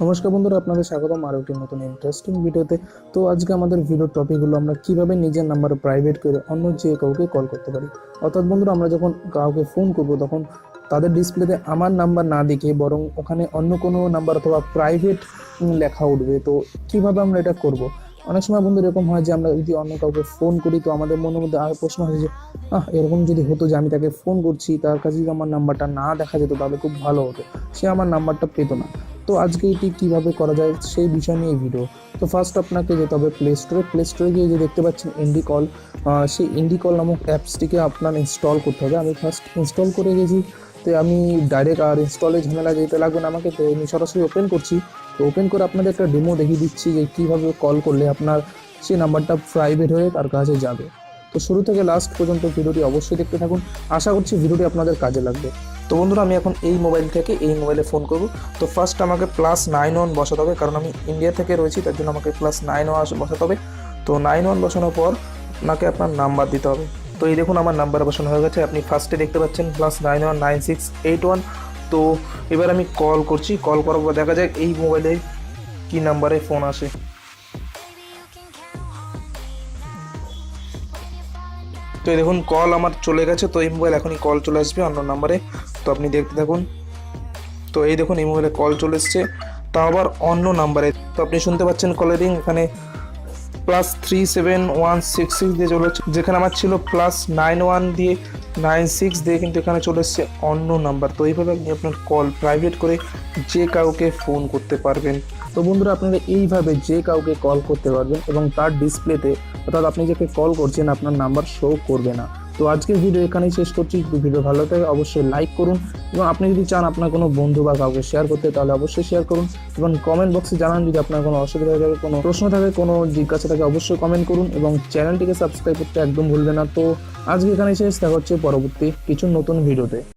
নমস্কার বন্ধুরা, আপনাদের স্বাগতম আরও একটি নতুন ইন্টারেস্টিং ভিডিওতে। তো আজকে আমাদের ভিডিওর টপিক হলো আমরা কিভাবে নিজের নাম্বার প্রাইভেট করে অন্য যে কাউকে কল করতে পারি। অর্থাৎ বন্ধুরা, আমরা যখন কাউকে ফোন করব তখন তাদের ডিসপ্লেতে আমার নাম্বার না দেখে বরং ওখানে অন্য কোনো নাম্বার অথবা প্রাইভেট লেখা উঠবে। তো কিভাবে আমরা এটা করব? অনেক সময় বন্ধু এরকম হয় যে আমরা যদি অন্য কাউকে ফোন করি তো আমাদের মনের মধ্যে আর প্রশ্ন হয় যে এরকম যদি হতো যে আমি তাকে ফোন করছি, তার কাছে যদি আমার নাম্বারটা না দেখা যেত তাহলে খুব ভালো হতো, সে আমার নাম্বারটা পেতো না। তো আজকে এটি কিভাবে করা যায় সেই বিষয় নিয়ে ভিডিও। তো ফার্স্ট আপনাকে যেতে হবে প্লে স্টোরে গিয়ে যে দেখতে পাচ্ছেন ইন্ডি কল, সেই ইন্ডি কল নামক অ্যাপসটিকে আপনার ইনস্টল করতে হবে। আমি ফার্স্ট ইনস্টল করে গেছি, তো আমি ডাইরেক্ট আর ইনস্টলে ঝামেলা যেতে লাগবে না আমাকে। তো আমি সরাসরি ওপেন করছি। তো ওপেন করে আপনাদের একটা ডেমো দেখিয়ে দিচ্ছি যে কীভাবে কল করলে আপনার সেই নাম্বারটা প্রাইভেট হয়ে তার কাছে যাবে। তো শুরু থেকে লাস্ট পর্যন্ত ভিডিওটি অবশ্যই দেখতে থাকুন, আশা করছি ভিডিওটি আপনাদের কাজে লাগবে। তো বন্ধুরা, আমি এখন এই মোবাইল থেকে এই মোবাইলে ফোন করব। তো ফার্স্ট আমাকে +91 বসাতে হবে, কারণ আমি ইন্ডিয়া থেকে রয়েছি, তার জন্য আমাকে +91 বসাতে হবে। তো 91 বসানোর পর আপনাকে আপনার নাম্বার দিতে হবে। তো এই দেখুন আমার নাম্বার বসানো হয়ে গেছে, আপনি ফার্স্টে দেখতে পাচ্ছেন +919681। তো এবার আমি কল করছি, কল করার পর দেখা যায় এই মোবাইলে কি নাম্বারে ফোন আসে। তো এই দেখুন কল আমার চলে গেছে। তো এই মোবাইল এখনই কল চলে আসবে অন্য নাম্বারে, তো আপনি দেখতে থাকুন। তো এই দেখুন এই মোবাইলে কল চলে এসছে, তাও আবার অন্য নাম্বারে। তো আপনি শুনতে পাচ্ছেন কলারিং এখানে +37166 দিয়ে চলে এসছে, যেখানে আমার ছিল +91 দিয়ে 96 দিয়ে, কিন্তু এখানে চলে এসছে অন্য নাম্বার। তো এইভাবে আপনি আপনার কল প্রাইভেট করে যে কাউকে ফোন করতে পারবেন। তো বন্ধুরা, আপনারা এইভাবে যে কাউকে কল করতে পারবেন এবং তার ডিসপ্লেতে, অর্থাৎ আপনি যাকে কল করছেন আপনার নাম্বার শো করবে না। তো আজকের ভিডিও এখানেই শেষ করছি। ভিডিও ভালো লাগে অবশ্যই লাইক করুন, এবং আপনি যদি চান আপনার কোনো বন্ধু বা কাউকে শেয়ার করতে তাহলে অবশ্যই শেয়ার করুন, এবং কমেন্ট বক্সে জানান যদি আপনার কোনো অসুবিধা থাকে, কোনো প্রশ্ন থাকে, কোনো জিজ্ঞাসা থাকে, অবশ্যই কমেন্ট করুন, এবং চ্যানেলটিকে সাবস্ক্রাইব করতে একদম ভুলবেন না। তো আজকে এখানেই শেষ, দেখা হচ্ছে পরবর্তী কিছু নতুন ভিডিওতে।